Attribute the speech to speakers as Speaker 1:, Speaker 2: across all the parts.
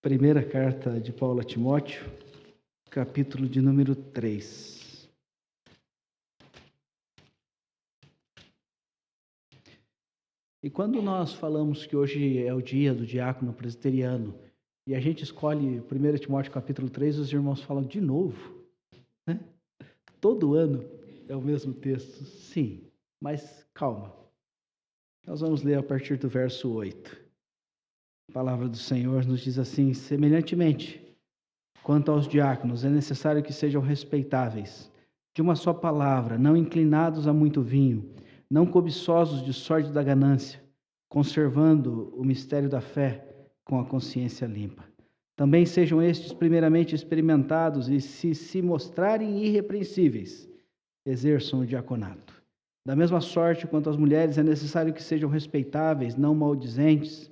Speaker 1: Primeira carta de Paulo a Timóteo, capítulo de número 3. E quando nós falamos que hoje é o dia do diácono presbiteriano, e a gente escolhe 1 Timóteo capítulo 3, os irmãos falam de novo, né? Todo ano é o mesmo texto, sim, mas calma. Nós vamos ler a partir do verso 8. A palavra do Senhor nos diz assim: semelhantemente, quanto aos diáconos, é necessário que sejam respeitáveis, de uma só palavra, não inclinados a muito vinho, não cobiçosos de sorte da ganância, conservando o mistério da fé com a consciência limpa. Também sejam estes primeiramente experimentados e, se mostrarem irrepreensíveis, exerçam o diaconato. Da mesma sorte, quanto às mulheres, é necessário que sejam respeitáveis, não maldizentes,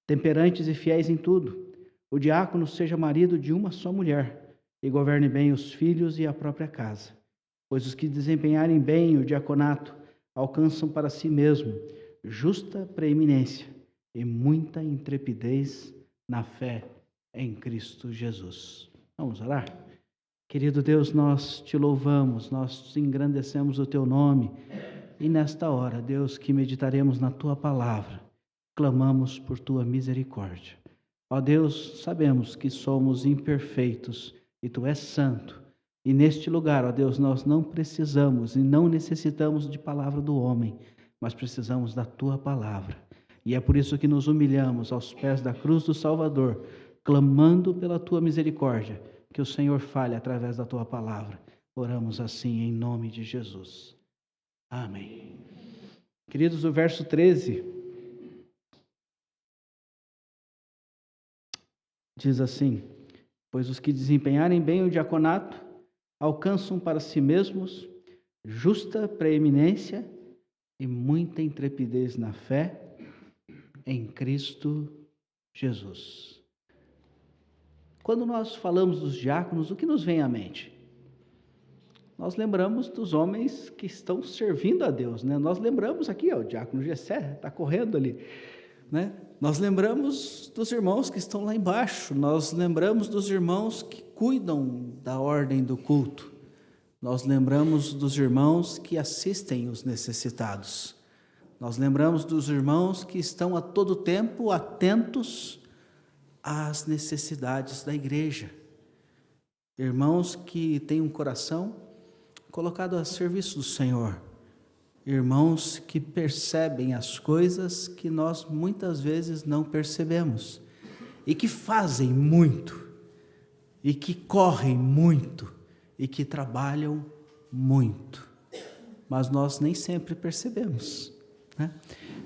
Speaker 1: temperantes e fiéis em tudo. O diácono seja marido de uma só mulher e governe bem os filhos e a própria casa. Pois os que desempenharem bem o diaconato alcançam para si mesmo justa preeminência e muita intrepidez na fé em Cristo Jesus. Vamos orar? Querido Deus, nós te louvamos, nós engrandecemos o teu nome e nesta hora, Deus, que meditaremos na tua palavra, clamamos por tua misericórdia. Ó Deus, sabemos que somos imperfeitos e tu és santo. E neste lugar, ó Deus, nós não precisamos e não necessitamos de palavra do homem, mas precisamos da tua palavra. E é por isso que nos humilhamos aos pés da cruz do Salvador, clamando pela tua misericórdia, que o Senhor fale através da tua palavra. Oramos assim em nome de Jesus. Amém. Queridos, o verso 13 diz assim: pois os que desempenharem bem o diaconato alcançam para si mesmos justa preeminência e muita intrepidez na fé em Cristo Jesus. Quando nós falamos dos diáconos, o que nos vem à mente? Nós lembramos dos homens que estão servindo a Deus, né? Nós lembramos aqui, ó, o diácono Gessé está correndo ali, né? Nós lembramos dos irmãos que estão lá embaixo, nós lembramos dos irmãos que cuidam da ordem do culto, nós lembramos dos irmãos que assistem os necessitados, nós lembramos dos irmãos que estão a todo tempo atentos às necessidades da igreja, irmãos que têm um coração colocado a serviço do Senhor, irmãos que percebem as coisas que nós muitas vezes não percebemos, e que fazem muito, e que correm muito, e que trabalham muito, mas nós nem sempre percebemos, né?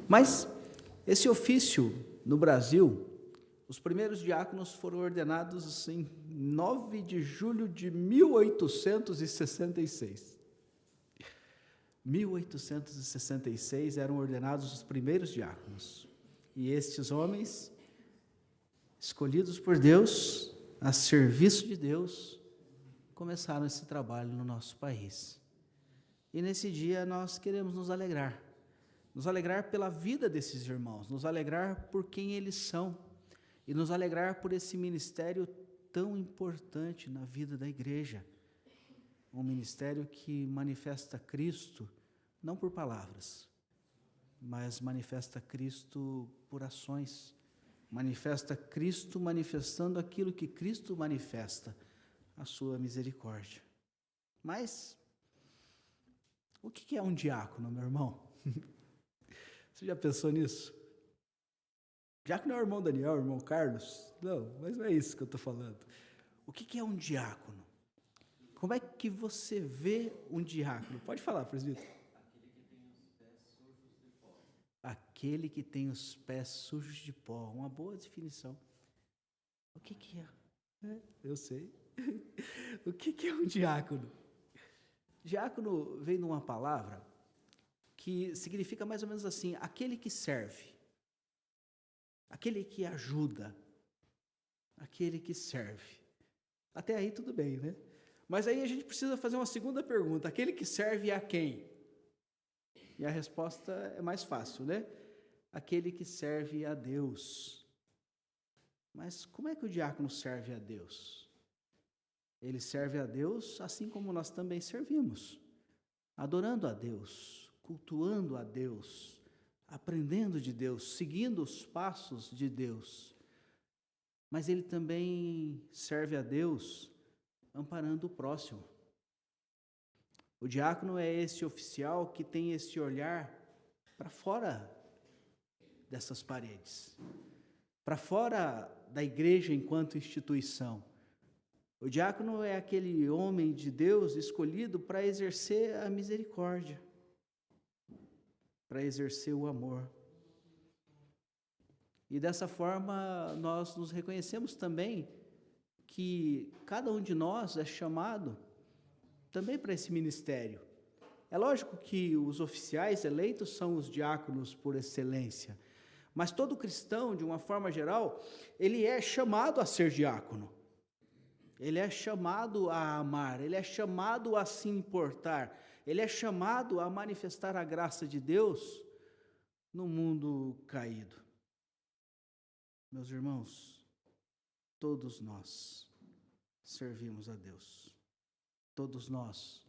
Speaker 1: Mas esse ofício no Brasil, os primeiros diáconos foram ordenados em 9 de julho de 1866. 1866 eram ordenados os primeiros diáconos. E estes homens, escolhidos por Deus, a serviço de Deus, começaram esse trabalho no nosso país. E nesse dia nós queremos nos alegrar pela vida desses irmãos, nos alegrar por quem eles são, e nos alegrar por esse ministério tão importante na vida da igreja. Um ministério que manifesta Cristo, não por palavras, mas manifesta Cristo por ações. Manifesta Cristo manifestando aquilo que Cristo manifesta, a sua misericórdia. Mas, o que é um diácono, meu irmão? Você já pensou nisso? Diácono é o irmão Daniel, o irmão Carlos? Não, mas não é isso que eu estou falando. O que é um diácono? Como é que você vê um diácono? Pode falar, presbítero. Aquele que tem os pés sujos de pó. Uma boa definição. O que é? Eu sei. O que é um diácono? Diácono vem de uma palavra que significa mais ou menos assim: aquele que serve, aquele que ajuda, aquele que serve. Até aí tudo bem, né? Mas aí a gente precisa fazer uma segunda pergunta: aquele que serve a quem? E a resposta é mais fácil, né? Aquele que serve a Deus. Mas como é que o diácono serve a Deus? Ele serve a Deus assim como nós também servimos, adorando a Deus, cultuando a Deus, aprendendo de Deus, seguindo os passos de Deus. Mas ele também serve a Deus amparando o próximo. O diácono é esse oficial que tem esse olhar para fora dessas paredes, para fora da igreja enquanto instituição. O diácono é aquele homem de Deus escolhido para exercer a misericórdia, para exercer o amor. E dessa forma nós nos reconhecemos também que cada um de nós é chamado também para esse ministério. É lógico que os oficiais eleitos são os diáconos por excelência, mas todo cristão, de uma forma geral, ele é chamado a ser diácono. Ele é chamado a amar, ele é chamado a se importar, ele é chamado a manifestar a graça de Deus no mundo caído. Meus irmãos, todos nós servimos a Deus. Todos nós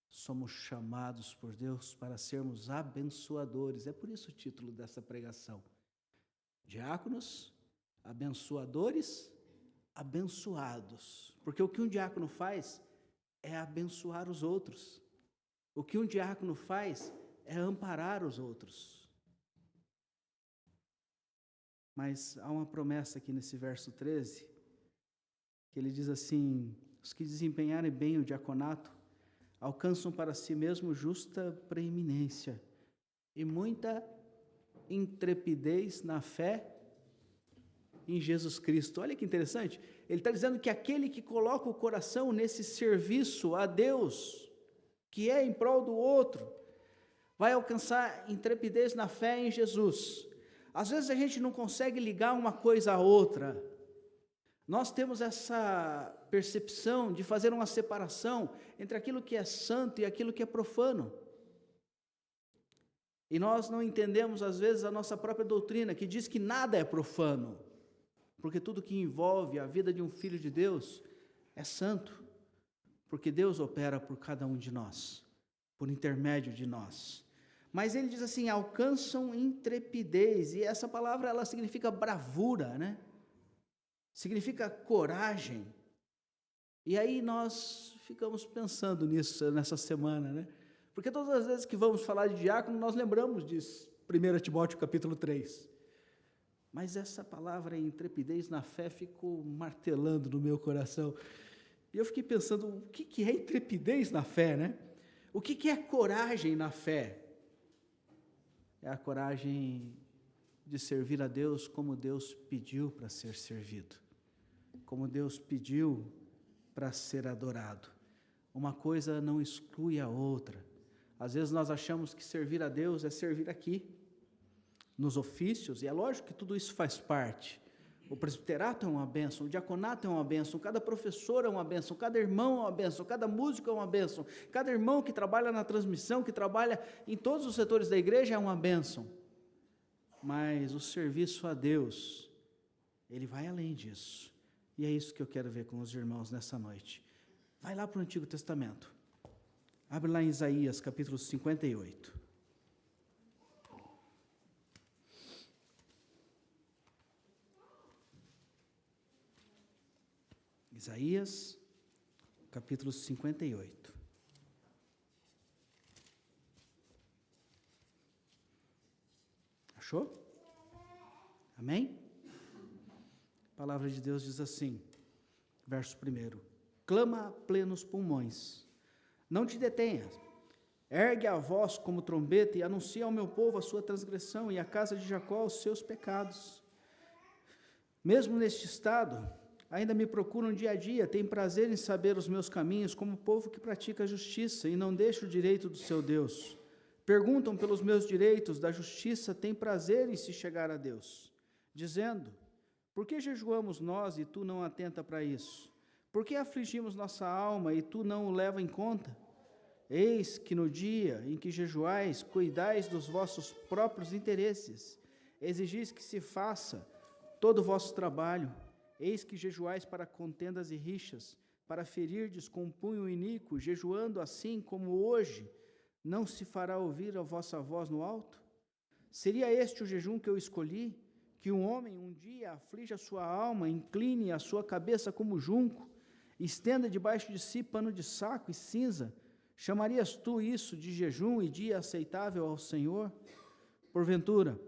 Speaker 1: somos chamados por Deus para sermos abençoadores. É por isso o título dessa pregação. Diáconos, abençoadores, abençoados. Porque o que um diácono faz é abençoar os outros. O que um diácono faz é amparar os outros. Mas há uma promessa aqui nesse verso 13, que ele diz assim: os que desempenharem bem o diaconato alcançam para si mesmo justa preeminência e muita intrepidez na fé em Jesus Cristo. Olha que interessante, ele está dizendo que aquele que coloca o coração nesse serviço a Deus, que é em prol do outro, vai alcançar intrepidez na fé em Jesus. Às vezes a gente não consegue ligar uma coisa à outra. Nós temos essa percepção de fazer uma separação entre aquilo que é santo e aquilo que é profano. E nós não entendemos, às vezes, a nossa própria doutrina, que diz que nada é profano, porque tudo que envolve a vida de um filho de Deus é santo, porque Deus opera por cada um de nós, por intermédio de nós. Mas ele diz assim: alcançam intrepidez, e essa palavra ela significa bravura, né? Significa coragem. E aí nós ficamos pensando nisso nessa semana, né? Porque todas as vezes que vamos falar de diácono, nós lembramos de 1 Timóteo capítulo 3. Mas essa palavra intrepidez na fé ficou martelando no meu coração. E eu fiquei pensando, o que é intrepidez na fé, né? O que é coragem na fé? É a coragem de servir a Deus como Deus pediu para ser servido, como Deus pediu para ser adorado. Uma coisa não exclui a outra. Às vezes nós achamos que servir a Deus é servir aqui, nos ofícios, e é lógico que tudo isso faz parte. O presbiterato é uma bênção, o diaconato é uma bênção, cada professor é uma bênção, cada irmão é uma bênção, cada músico é uma bênção, cada irmão que trabalha na transmissão, que trabalha em todos os setores da igreja é uma bênção. Mas o serviço a Deus, ele vai além disso. E é isso que eu quero ver com os irmãos nessa noite. Vai lá para o Antigo Testamento. Abre lá em Isaías, capítulo 58. Isaías, capítulo 58. Achou? Amém? A palavra de Deus diz assim, verso 1: clama a plenos pulmões, não te detenhas, ergue a voz como trombeta e anuncia ao meu povo a sua transgressão e à casa de Jacó os seus pecados. Mesmo neste estado, ainda me procuram dia a dia, têm prazer em saber os meus caminhos, como o povo que pratica a justiça e não deixa o direito do seu Deus. Perguntam pelos meus direitos da justiça, têm prazer em se chegar a Deus, dizendo: por que jejuamos nós e tu não atenta para isso? Por que afligimos nossa alma e tu não o leva em conta? Eis que no dia em que jejuais, cuidais dos vossos próprios interesses, exigis que se faça todo o vosso trabalho. Eis que jejuais para contendas e rixas, para ferirdes com punho iníquo, jejuando assim como hoje, não se fará ouvir a vossa voz no alto? Seria este o jejum que eu escolhi? Que um homem um dia aflija a sua alma, incline a sua cabeça como junco, estenda debaixo de si pano de saco e cinza. Chamarias tu isso de jejum e dia aceitável ao Senhor? Porventura,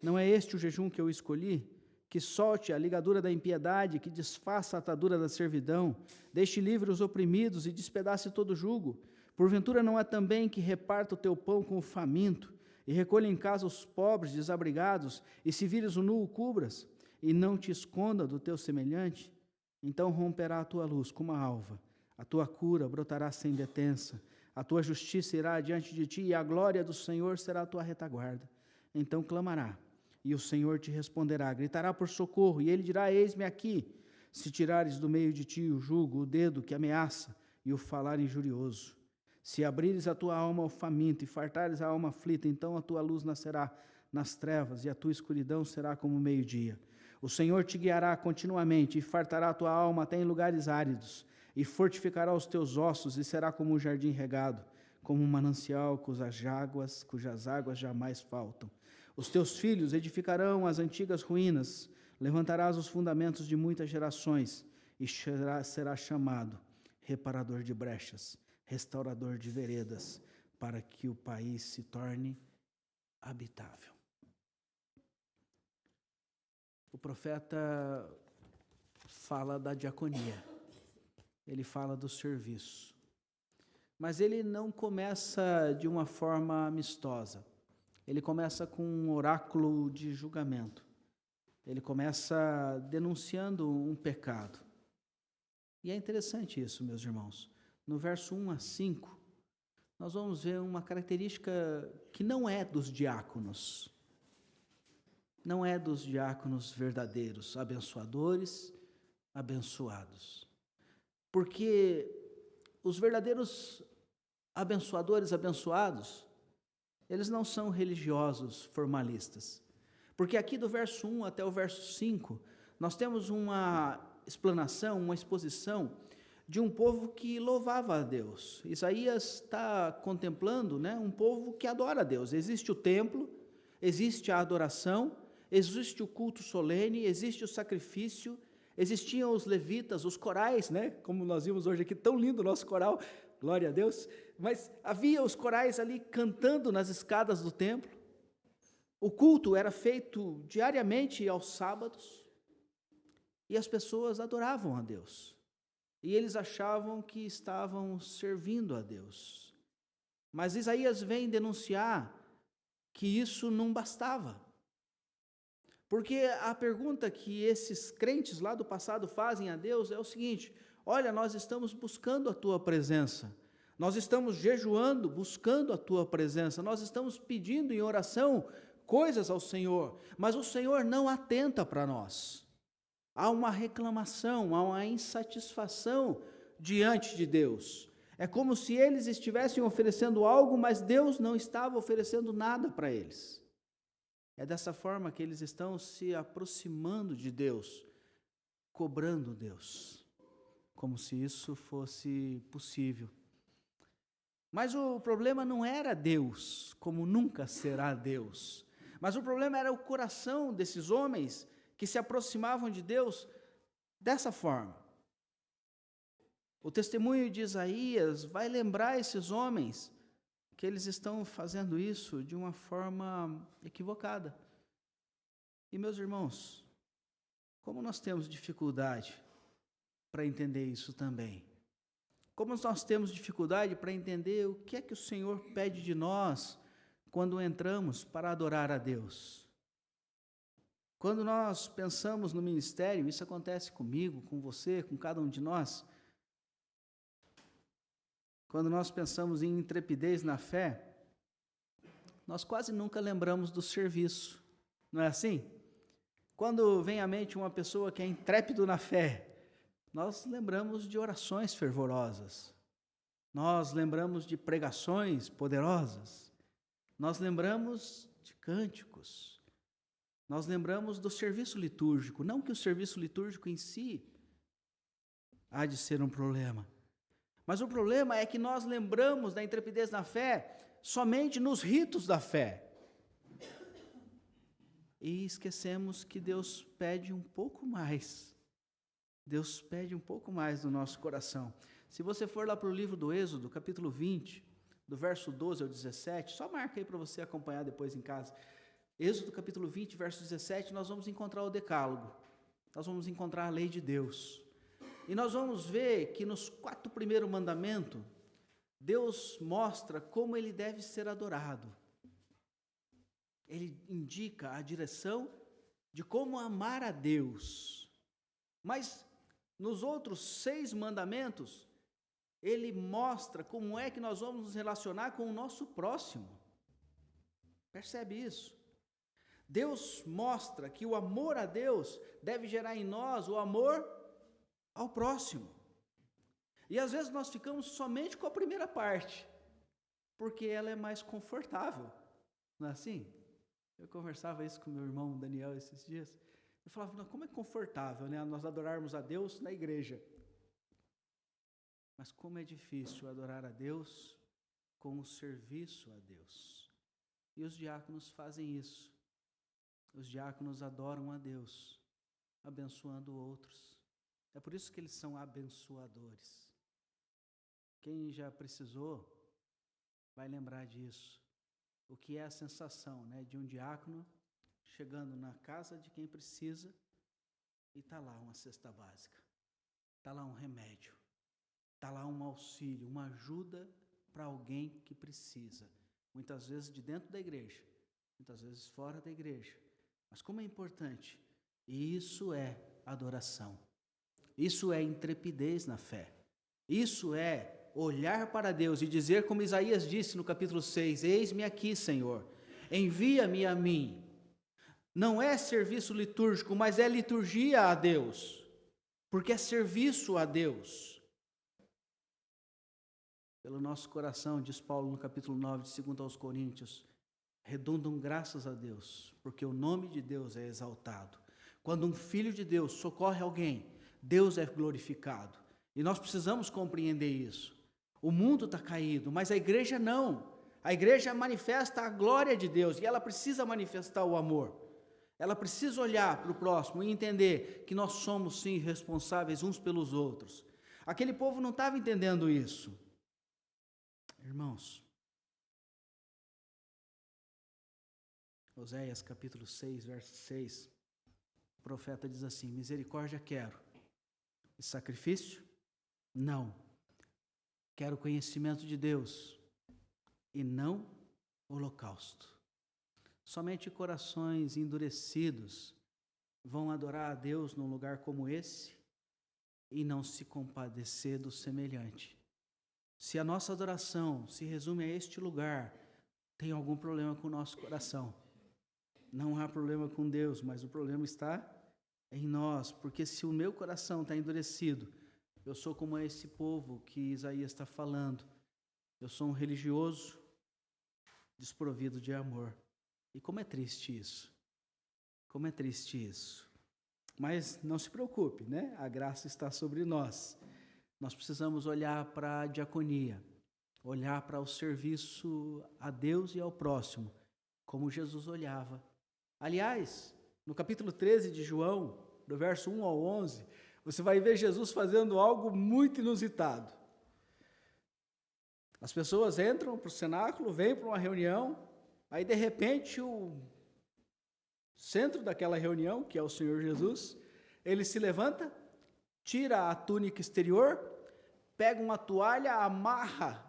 Speaker 1: não é este o jejum que eu escolhi? Que solte a ligadura da impiedade, que desfaça a atadura da servidão, deixe livre os oprimidos e despedace todo jugo. Porventura não é também que reparta o teu pão com o faminto, e recolha em casa os pobres desabrigados, e se vires o nu o cubras, e não te esconda do teu semelhante? Então romperá a tua luz como a alva, a tua cura brotará sem detença, a tua justiça irá diante de ti, e a glória do Senhor será a tua retaguarda. Então clamará, e o Senhor te responderá, gritará por socorro, e ele dirá, eis-me aqui. Se tirares do meio de ti o jugo, o dedo que ameaça, e o falar injurioso. Se abrires a tua alma ao faminto, e fartares a alma aflita, então a tua luz nascerá nas trevas, e a tua escuridão será como o meio-dia. O Senhor te guiará continuamente, e fartará a tua alma até em lugares áridos, e fortificará os teus ossos, e será como um jardim regado, como um manancial cujas águas jamais faltam. Os teus filhos edificarão as antigas ruínas, levantarás os fundamentos de muitas gerações, e será chamado reparador de brechas, restaurador de veredas, para que o país se torne habitável. O profeta fala da diaconia, ele fala do serviço, mas ele não começa de uma forma amistosa, ele começa com um oráculo de julgamento, ele começa denunciando um pecado. E é interessante isso, meus irmãos. No verso 1 a 5, nós vamos ver uma característica que não é dos diáconos. Não é dos diáconos verdadeiros, abençoadores, abençoados. Porque os verdadeiros abençoadores, abençoados, eles não são religiosos formalistas. Porque aqui do verso 1 até o verso 5, nós temos uma explanação, uma exposição de um povo que louvava a Deus. Isaías está contemplando, um povo que adora a Deus. Existe o templo, existe a adoração, existe o culto solene, existe o sacrifício, existiam os levitas, os corais, como nós vimos hoje aqui, tão lindo o nosso coral, glória a Deus, mas havia os corais ali cantando nas escadas do templo. O culto era feito diariamente aos sábados, e as pessoas adoravam a Deus. E eles achavam que estavam servindo a Deus. Mas Isaías vem denunciar que isso não bastava. Porque a pergunta que esses crentes lá do passado fazem a Deus é o seguinte: olha, nós estamos buscando a tua presença, nós estamos jejuando, buscando a tua presença, nós estamos pedindo em oração coisas ao Senhor, mas o Senhor não atenta para nós. Há uma reclamação, há uma insatisfação diante de Deus. É como se eles estivessem oferecendo algo, mas Deus não estava oferecendo nada para eles. É dessa forma que eles estão se aproximando de Deus, cobrando Deus, como se isso fosse possível. Mas o problema não era Deus, como nunca será Deus. Mas o problema era o coração desses homens que se aproximavam de Deus dessa forma. O testemunho de Isaías vai lembrar esses homens que eles estão fazendo isso de uma forma equivocada. E, meus irmãos, como nós temos dificuldade para entender isso também? Como nós temos dificuldade para entender o que é que o Senhor pede de nós quando entramos para adorar a Deus? Quando nós pensamos no ministério, isso acontece comigo, com você, com cada um de nós. Quando nós pensamos em intrepidez na fé, nós quase nunca lembramos do serviço, não é assim? Quando vem à mente uma pessoa que é intrépido na fé, nós lembramos de orações fervorosas, nós lembramos de pregações poderosas, nós lembramos de cânticos. Nós lembramos do serviço litúrgico, não que o serviço litúrgico em si há de ser um problema, mas o problema é que nós lembramos da intrepidez na fé somente nos ritos da fé. E esquecemos que Deus pede um pouco mais. Deus pede um pouco mais do nosso coração. Se você for lá para o livro do Êxodo, capítulo 20, do verso 12 ao 17, só marca aí para você acompanhar depois em casa. Êxodo capítulo 20, verso 17, nós vamos encontrar o decálogo. Nós vamos encontrar a lei de Deus. E nós vamos ver que nos 4 primeiros mandamentos, Deus mostra como ele deve ser adorado. Ele indica a direção de como amar a Deus. Mas nos outros 6 mandamentos, ele mostra como é que nós vamos nos relacionar com o nosso próximo. Percebe isso? Deus mostra que o amor a Deus deve gerar em nós o amor ao próximo. E às vezes nós ficamos somente com a primeira parte, porque ela é mais confortável. Não é assim? Eu conversava isso com meu irmão Daniel esses dias. Eu falava, como é confortável, né, nós adorarmos a Deus na igreja. Mas como é difícil adorar a Deus com o serviço a Deus. E os diáconos fazem isso. Os diáconos adoram a Deus, abençoando outros. É por isso que eles são abençoadores. Quem já precisou vai lembrar disso. O que é a sensação, né, de um diácono chegando na casa de quem precisa e está lá uma cesta básica, está lá um remédio, está lá um auxílio, uma ajuda para alguém que precisa. Muitas vezes de dentro da igreja, muitas vezes fora da igreja. Mas como é importante, e isso é adoração, isso é intrepidez na fé, isso é olhar para Deus e dizer como Isaías disse no capítulo 6, eis-me aqui, Senhor, envia-me a mim. Não é serviço litúrgico, mas é liturgia a Deus, porque é serviço a Deus. Pelo nosso coração, diz Paulo no capítulo 9 de 2 aos Coríntios, redundam graças a Deus, porque o nome de Deus é exaltado. Quando um filho de Deus socorre alguém, Deus é glorificado. E nós precisamos compreender isso. O mundo está caído, mas a igreja não. A igreja manifesta a glória de Deus e ela precisa manifestar o amor. Ela precisa olhar para o próximo e entender que nós somos sim responsáveis uns pelos outros. Aquele povo não estava entendendo isso. Irmãos, Oséias capítulo 6, verso 6, o profeta diz assim, misericórdia quero, e sacrifício? Não. Quero conhecimento de Deus, e não holocausto. Somente corações endurecidos vão adorar a Deus num lugar como esse, e não se compadecer do semelhante. Se a nossa adoração se resume a este lugar, tem algum problema com o nosso coração. Não há problema com Deus, mas o problema está em nós, porque se o meu coração está endurecido, eu sou como esse povo que Isaías está falando. Eu sou um religioso desprovido de amor. E como é triste isso. Como é triste isso. Mas não se preocupe, né? A graça está sobre nós. Nós precisamos olhar para a diaconia, olhar para o serviço a Deus e ao próximo, como Jesus olhava. Aliás, no capítulo 13 de João, do verso 1 ao 11, você vai ver Jesus fazendo algo muito inusitado. As pessoas entram para o cenáculo, vêm para uma reunião, aí de repente o centro daquela reunião, que é o Senhor Jesus, ele se levanta, tira a túnica exterior, pega uma toalha, amarra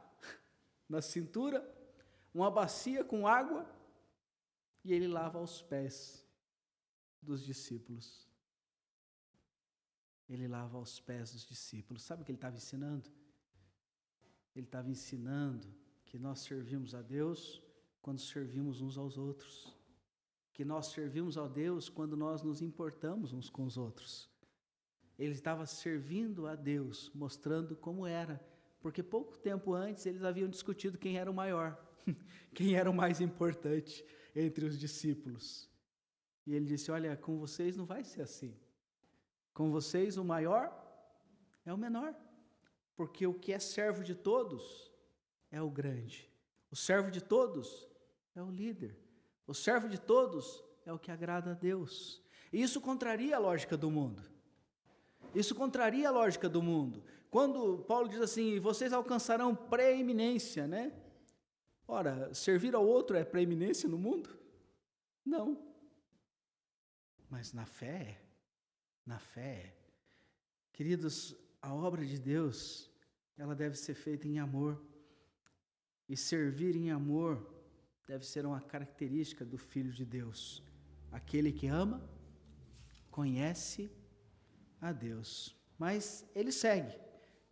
Speaker 1: na cintura, uma bacia com água, e ele lava os pés dos discípulos. Ele lava os pés dos discípulos. Sabe o que ele estava ensinando? Ele estava ensinando que nós servimos a Deus quando servimos uns aos outros. Que nós servimos a Deus quando nós nos importamos uns com os outros. Ele estava servindo a Deus, mostrando como era. Porque pouco tempo antes eles haviam discutido quem era o maior, quem era o mais importante entre os discípulos. E ele disse: olha, com vocês não vai ser assim. Com vocês o maior é o menor. Porque o que é servo de todos é o grande. O servo de todos é o líder. O servo de todos é o que agrada a Deus. E isso contraria a lógica do mundo. Isso contraria a lógica do mundo. Quando Paulo diz assim, vocês alcançarão preeminência, né? Ora, servir ao outro é preeminência no mundo? Não. Mas na fé, queridos, a obra de Deus, ela deve ser feita em amor. E servir em amor deve ser uma característica do Filho de Deus. Aquele que ama, conhece a Deus. Mas ele segue,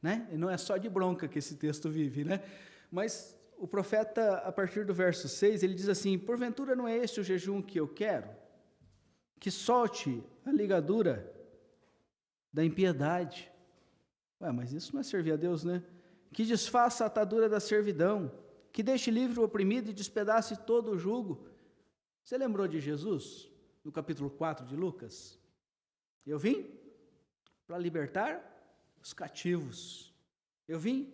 Speaker 1: né? E não é só de bronca que esse texto vive, né? Mas o profeta, a partir do verso 6, ele diz assim, porventura não é este o jejum que eu quero? Que solte a ligadura da impiedade. Ué, mas isso não é servir a Deus, né? Que desfaça a atadura da servidão, que deixe livre o oprimido e despedace todo o jugo. Você lembrou de Jesus, no capítulo 4 de Lucas? Eu vim para libertar os cativos. Eu vim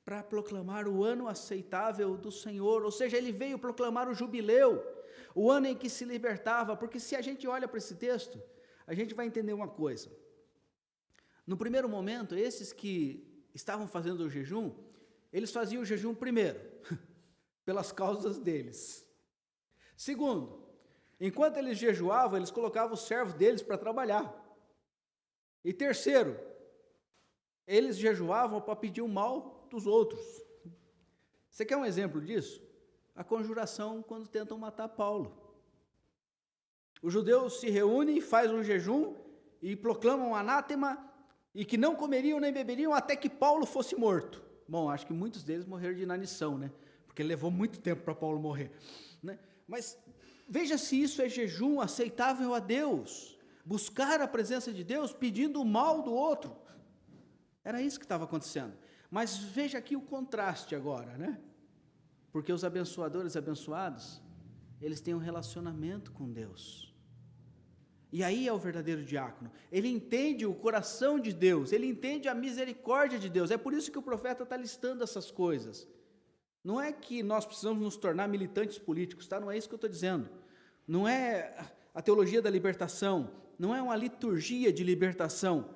Speaker 1: para proclamar o ano aceitável do Senhor, ou seja, ele veio proclamar o jubileu, o ano em que se libertava, porque se a gente olha para esse texto, a gente vai entender uma coisa. No primeiro momento, esses que estavam fazendo o jejum, eles faziam o jejum primeiro, pelas causas deles. Segundo, enquanto eles jejuavam, eles colocavam os servos deles para trabalhar. E terceiro, eles jejuavam para pedir o mal dos outros. Você quer um exemplo disso? A conjuração quando tentam matar Paulo. Os judeus se reúnem, fazem um jejum e proclamam um anátema e que não comeriam nem beberiam até que Paulo fosse morto. Bom, acho que muitos deles morreram de inanição, né? Porque levou muito tempo para Paulo morrer, né? Mas veja se isso é jejum aceitável a Deus. Buscar a presença de Deus pedindo o mal do outro. Era isso que estava acontecendo. Mas veja aqui o contraste agora, né? Porque os abençoadores abençoados, eles têm um relacionamento com Deus. E aí é o verdadeiro diácono. Ele entende o coração de Deus, ele entende a misericórdia de Deus. É por isso que o profeta está listando essas coisas. Não é que nós precisamos nos tornar militantes políticos, tá? Não é isso que eu estou dizendo. Não é a teologia da libertação, não é uma liturgia de libertação.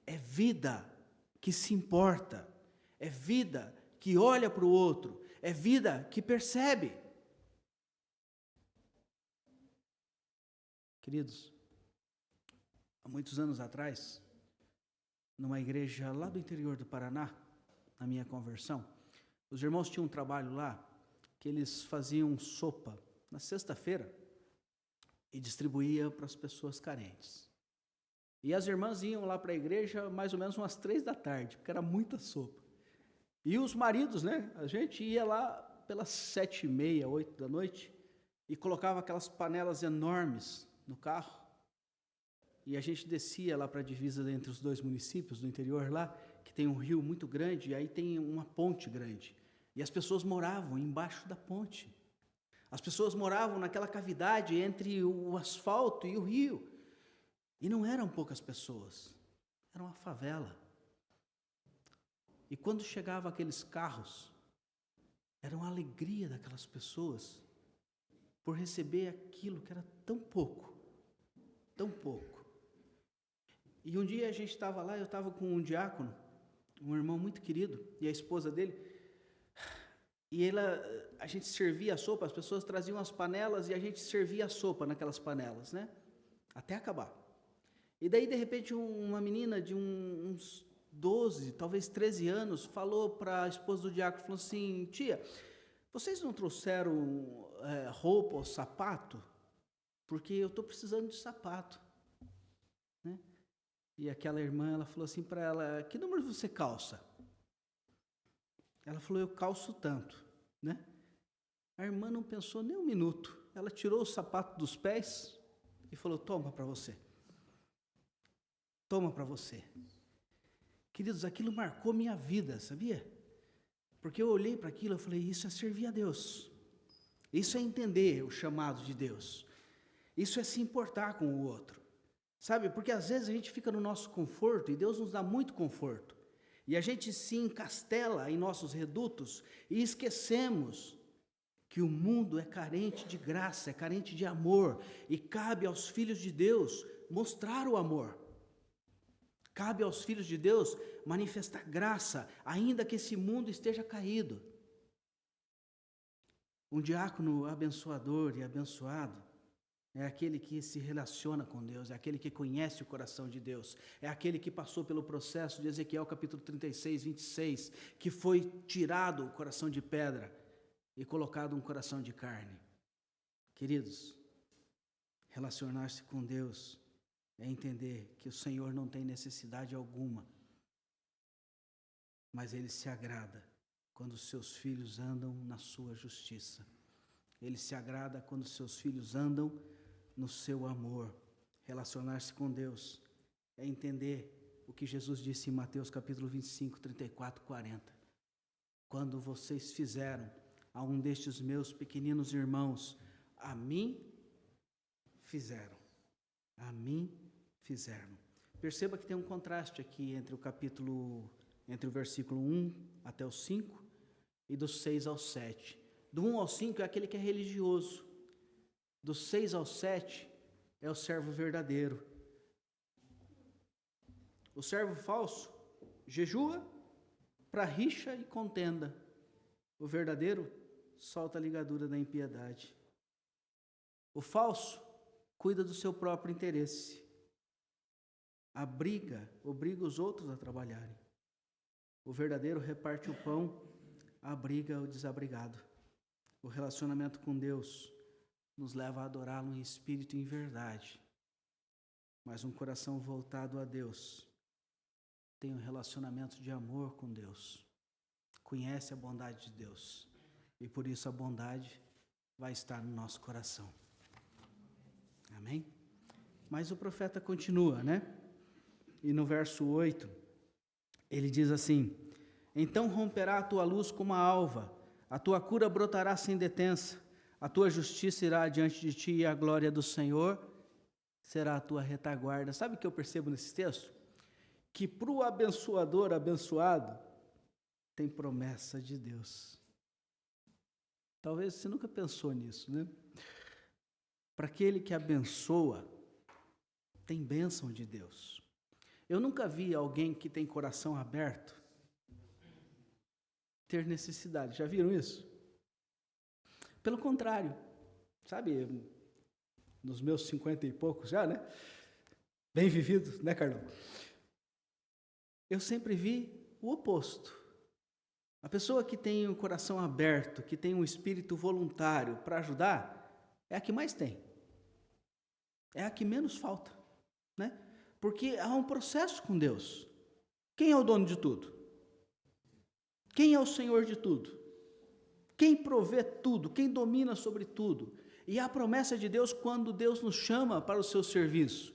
Speaker 1: É vida que se importa, é vida que olha para o outro, é vida que percebe. Queridos, há muitos anos atrás, numa igreja lá do interior do Paraná, na minha conversão, os irmãos tinham um trabalho lá, que eles faziam sopa na sexta-feira e distribuíam para as pessoas carentes. E as irmãs iam lá para a igreja mais ou menos umas 3 da tarde, porque era muita sopa. E os maridos, né? A gente ia lá pelas 7h30, 8 da noite e colocava aquelas panelas enormes no carro. E a gente descia lá para a divisa entre os 2 municípios do interior lá, que tem um rio muito grande, e aí tem uma ponte grande. E as pessoas moravam embaixo da ponte. As pessoas moravam naquela cavidade entre o asfalto e o rio. E não eram poucas pessoas, era uma favela. E quando chegavam aqueles carros, era uma alegria daquelas pessoas por receber aquilo que era tão pouco, tão pouco. E um dia a gente estava lá, eu estava com um diácono, um irmão muito querido, e a esposa dele, e a gente servia a sopa, as pessoas traziam as panelas e a gente servia a sopa naquelas panelas, né? Até acabar. E daí, de repente, uma menina de uns 12, talvez 13 anos, falou para a esposa do diácono, falou assim, tia, vocês não trouxeram roupa ou sapato? Porque eu estou precisando de sapato, né? E aquela irmã, ela falou assim para ela, que número você calça? Ela falou, eu calço tanto, né? A irmã não pensou nem um minuto, ela tirou o sapato dos pés e falou, toma para você. Toma para você. Queridos, aquilo marcou minha vida, sabia? Porque eu olhei para aquilo e falei, isso é servir a Deus. Isso é entender o chamado de Deus. Isso é se importar com o outro. Sabe, porque às vezes a gente fica no nosso conforto, e Deus nos dá muito conforto, e a gente se encastela em nossos redutos, e esquecemos que o mundo é carente de graça, é carente de amor, e cabe aos filhos de Deus mostrar o amor. Cabe aos filhos de Deus manifestar graça, ainda que esse mundo esteja caído. Um diácono abençoador e abençoado é aquele que se relaciona com Deus, é aquele que conhece o coração de Deus, é aquele que passou pelo processo de Ezequiel capítulo 36, 26, que foi tirado o coração de pedra e colocado um coração de carne. Queridos, relacionar-se com Deus é entender que o Senhor não tem necessidade alguma, mas Ele se agrada quando os seus filhos andam na sua justiça. Ele se agrada quando os seus filhos andam no seu amor. Relacionar-se com Deus é entender o que Jesus disse em Mateus capítulo 25, 34, 40. Quando vocês fizeram a um destes meus pequeninos irmãos, a mim fizeram. A mim fizeram. Perceba que tem um contraste aqui entre o versículo 1 até o 5 e do 6 ao 7. Do 1 ao 5 é aquele que é religioso. Do 6 ao 7 é o servo verdadeiro. O servo falso jejua para rixa e contenda. O verdadeiro solta a ligadura da impiedade. O falso cuida do seu próprio interesse. Obriga os outros a trabalharem. O verdadeiro reparte o pão, abriga o desabrigado. O relacionamento com Deus nos leva a adorá-lo em espírito e em verdade. Mas um coração voltado a Deus tem um relacionamento de amor com Deus. Conhece a bondade de Deus. E por isso a bondade vai estar no nosso coração. Amém? Mas o profeta continua, né? E no verso 8, ele diz assim: então romperá a tua luz como a alva, a tua cura brotará sem detença, a tua justiça irá diante de ti e a glória do Senhor será a tua retaguarda. Sabe o que eu percebo nesse texto? Que para o abençoador abençoado tem promessa de Deus. Talvez você nunca pensou nisso, né? Para aquele que abençoa, tem bênção de Deus. Eu nunca vi alguém que tem coração aberto ter necessidade. Já viram isso? Pelo contrário, sabe, nos meus 50 e poucos já, né? Bem vividos, né, Carlão? Eu sempre vi o oposto. A pessoa que tem o coração aberto, que tem um espírito voluntário para ajudar, é a que mais tem. É a que menos falta, né? Porque há um processo com Deus. Quem é o dono de tudo? Quem é o Senhor de tudo? Quem provê tudo? Quem domina sobre tudo? E a promessa de Deus quando Deus nos chama para o seu serviço.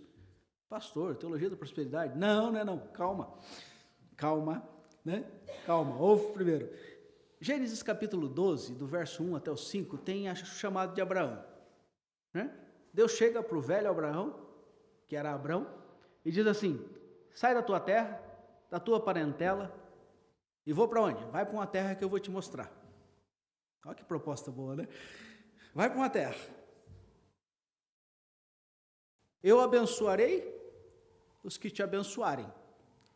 Speaker 1: Pastor, teologia da prosperidade? Não, calma, né? Calma, ouve primeiro. Gênesis capítulo 12, do verso 1 até o 5, tem o chamado de Abraão, né? Deus chega para o velho Abraão, que era Abrão, e diz assim: sai da tua terra, da tua parentela, e vou para onde? Vai para uma terra que eu vou te mostrar. Olha que proposta boa, né? Vai para uma terra. Eu abençoarei os que te abençoarem,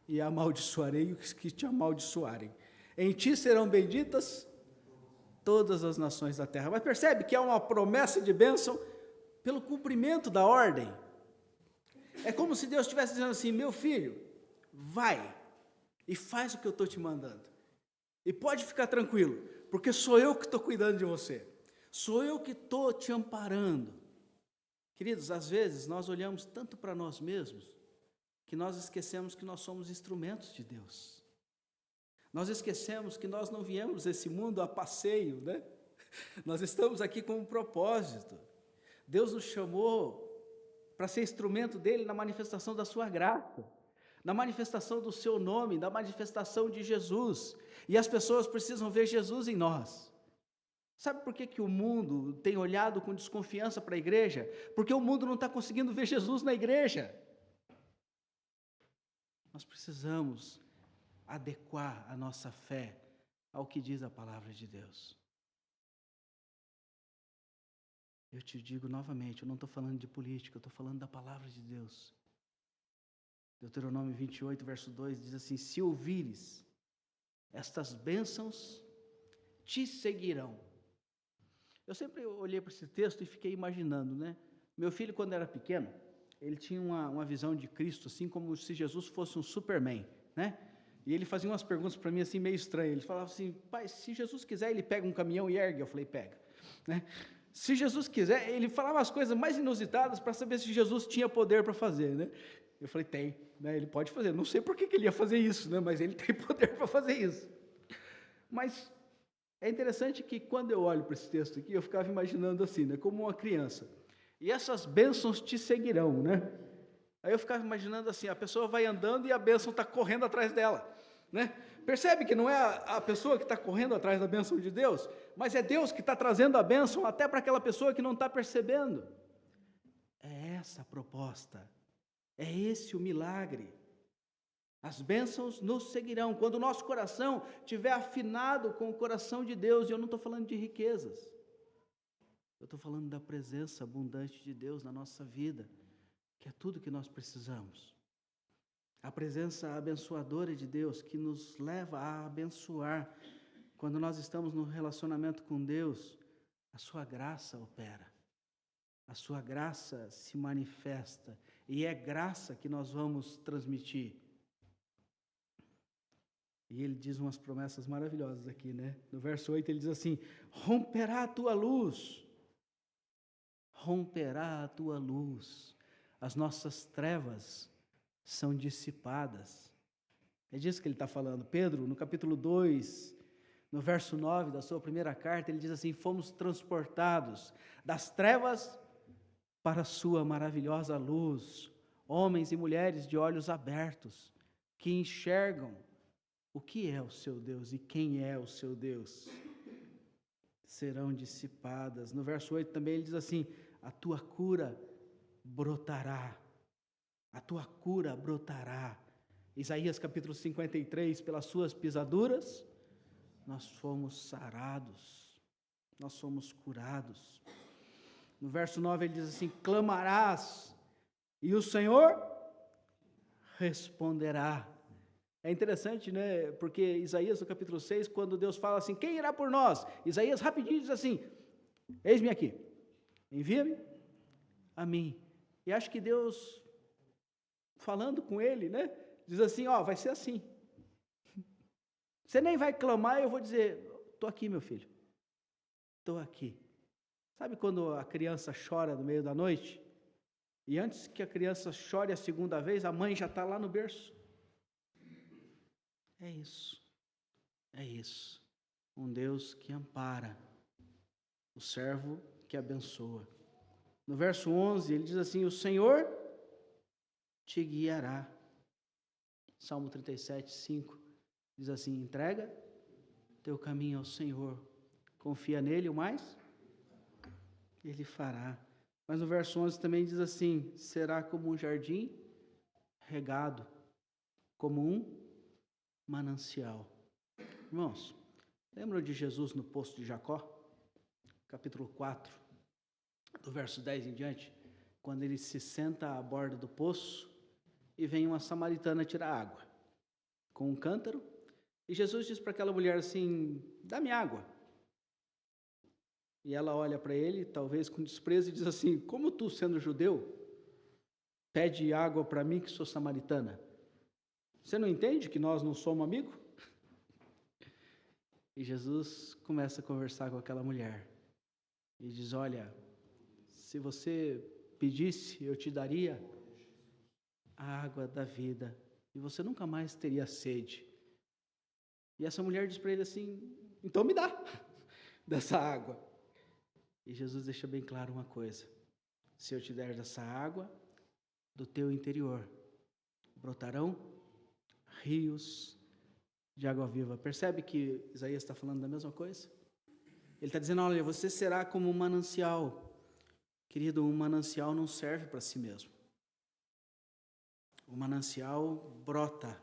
Speaker 1: e amaldiçoarei os que te amaldiçoarem. Em ti serão benditas todas as nações da terra. Mas percebe que é uma promessa de bênção pelo cumprimento da ordem. É como se Deus estivesse dizendo assim: meu filho, vai e faz o que eu estou te mandando. E pode ficar tranquilo, porque sou eu que estou cuidando de você. Sou eu que estou te amparando. Queridos, às vezes nós olhamos tanto para nós mesmos, que nós esquecemos que nós somos instrumentos de Deus. Nós esquecemos que nós não viemos esse mundo a passeio, né? Nós estamos aqui com um propósito. Deus nos chamou para ser instrumento dele na manifestação da sua graça, na manifestação do seu nome, na manifestação de Jesus. E as pessoas precisam ver Jesus em nós. Sabe por que o mundo tem olhado com desconfiança para a igreja? Porque o mundo não está conseguindo ver Jesus na igreja. Nós precisamos adequar a nossa fé ao que diz a palavra de Deus. Eu te digo novamente, eu não estou falando de política, eu estou falando da palavra de Deus. Deuteronômio 28, verso 2, diz assim: se ouvires estas bênçãos, te seguirão. Eu sempre olhei para esse texto e fiquei imaginando, né? Meu filho, quando era pequeno, ele tinha uma visão de Cristo, assim como se Jesus fosse um Superman, né? E ele fazia umas perguntas para mim assim meio estranhas. Ele falava assim: pai, se Jesus quiser, ele pega um caminhão e ergue. Eu falei: pega, né? Se Jesus quiser, ele falava as coisas mais inusitadas para saber se Jesus tinha poder para fazer, né? Eu falei: tem, né? Ele pode fazer. Não sei por que ele ia fazer isso, né? Mas ele tem poder para fazer isso. Mas é interessante que quando eu olho para esse texto aqui, eu ficava imaginando assim, né? Como uma criança. E essas bênçãos te seguirão, né? Aí eu ficava imaginando assim, a pessoa vai andando e a bênção está correndo atrás dela, né? Percebe que não é a pessoa que está correndo atrás da bênção de Deus, mas é Deus que está trazendo a bênção até para aquela pessoa que não está percebendo. É essa a proposta, é esse o milagre. As bênçãos nos seguirão, quando o nosso coração estiver afinado com o coração de Deus, e eu não estou falando de riquezas, eu estou falando da presença abundante de Deus na nossa vida, que é tudo que nós precisamos. A presença abençoadora de Deus, que nos leva a abençoar. Quando nós estamos no relacionamento com Deus, a sua graça opera, a sua graça se manifesta, e é graça que nós vamos transmitir. E ele diz umas promessas maravilhosas aqui, né? No verso 8 ele diz assim: romperá a tua luz, romperá a tua luz, as nossas trevas são dissipadas. É disso que ele está falando. Pedro, no capítulo 2, no verso 9 da sua primeira carta, ele diz assim: fomos transportados das trevas para a sua maravilhosa luz, homens e mulheres de olhos abertos, que enxergam o que é o seu Deus e quem é o seu Deus, serão dissipadas. No verso 8 também ele diz assim: a tua cura brotará, a tua cura brotará. Isaías capítulo 53, pelas suas pisaduras, nós fomos sarados, nós somos curados. No verso 9 ele diz assim: clamarás, e o Senhor responderá. É interessante, né? Porque Isaías no capítulo 6, quando Deus fala assim: quem irá por nós? Isaías rapidinho diz assim: eis-me aqui, envia-me a mim. E acho que Deus, falando com ele, né? Diz assim: ó, vai ser assim. Você nem vai clamar, eu vou dizer: estou aqui, meu filho, estou aqui. Sabe quando a criança chora no meio da noite? E antes que a criança chore a segunda vez, a mãe já está lá no berço? É isso, é isso. Um Deus que ampara, o servo que abençoa. No verso 11, ele diz assim: o Senhor te guiará. Salmo 37, 5, diz assim: entrega teu caminho ao Senhor, confia nele, o mais ele fará. Mas no verso 11 também diz assim: será como um jardim regado, como um manancial. Irmãos, lembram de Jesus no poço de Jacó? Capítulo 4, do verso 10 em diante, quando ele se senta à borda do poço e vem uma samaritana tirar água com um cântaro, e Jesus diz para aquela mulher assim: dá-me água. E ela olha para ele, talvez com desprezo, e diz assim: como tu, sendo judeu, pede água para mim que sou samaritana? Você não entende que nós não somos amigos? E Jesus começa a conversar com aquela mulher e diz: olha, se você pedisse, eu te daria a água da vida e você nunca mais teria sede. E essa mulher diz para ele assim: então me dá dessa água. E Jesus deixa bem claro uma coisa: se eu te der dessa água, do teu interior brotarão rios de água viva. Percebe que Isaías está falando da mesma coisa? Ele está dizendo, olha, você será como um manancial. Querido, um manancial não serve para si mesmo. O manancial brota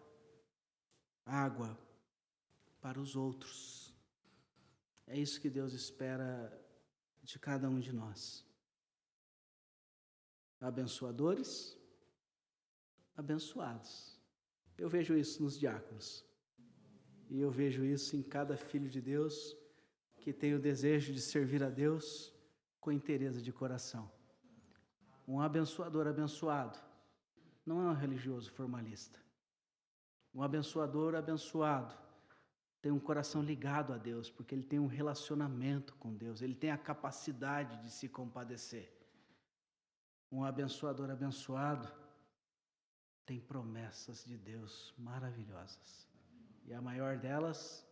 Speaker 1: água para os outros. É isso que Deus espera de cada um de nós. Abençoadores, abençoados. Eu vejo isso nos diáconos. E eu vejo isso em cada filho de Deus que tem o desejo de servir a Deus com inteireza de coração. Um abençoador abençoado não é um religioso formalista. Um abençoador abençoado tem um coração ligado a Deus, porque ele tem um relacionamento com Deus, ele tem a capacidade de se compadecer. Um abençoador abençoado tem promessas de Deus maravilhosas. E a maior delas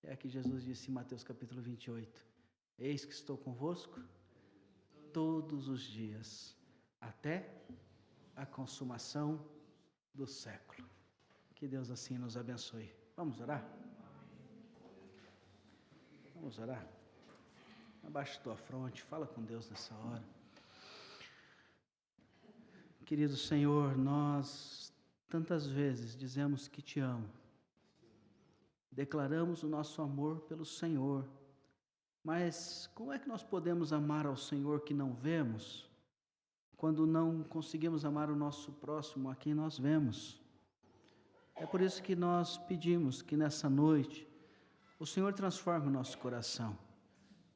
Speaker 1: é a que Jesus disse em Mateus capítulo 28. Eis que estou convosco todos os dias, até a consumação do século. Que Deus assim nos abençoe. Vamos orar? Vamos orar? Abaixa tua fronte, fala com Deus nessa hora. Querido Senhor, nós tantas vezes dizemos que te amo. Declaramos o nosso amor pelo Senhor. Mas como é que nós podemos amar ao Senhor que não vemos, quando não conseguimos amar o nosso próximo a quem nós vemos? É por isso que nós pedimos que nessa noite o Senhor transforme o nosso coração.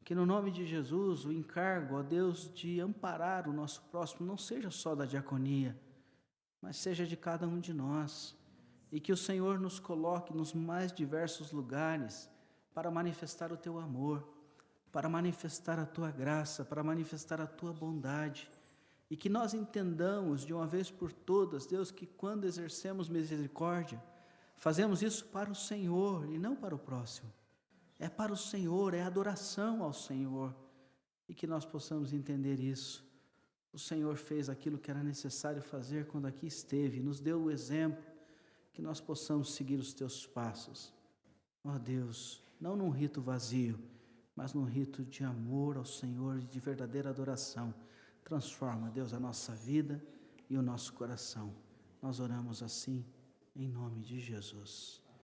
Speaker 1: Que no nome de Jesus o encargo, ó Deus, de amparar o nosso próximo não seja só da diaconia, mas seja de cada um de nós. E que o Senhor nos coloque nos mais diversos lugares para manifestar o teu amor, para manifestar a tua graça, para manifestar a tua bondade. E que nós entendamos de uma vez por todas, Deus, que quando exercemos misericórdia, fazemos isso para o Senhor e não para o próximo. É para o Senhor, é adoração ao Senhor. E que nós possamos entender isso. O Senhor fez aquilo que era necessário fazer quando aqui esteve, nos deu o exemplo, que nós possamos seguir os teus passos. Ó Deus, não num rito vazio, mas num rito de amor ao Senhor e de verdadeira adoração. Transforma, Deus, a nossa vida e o nosso coração. Nós oramos assim, em nome de Jesus.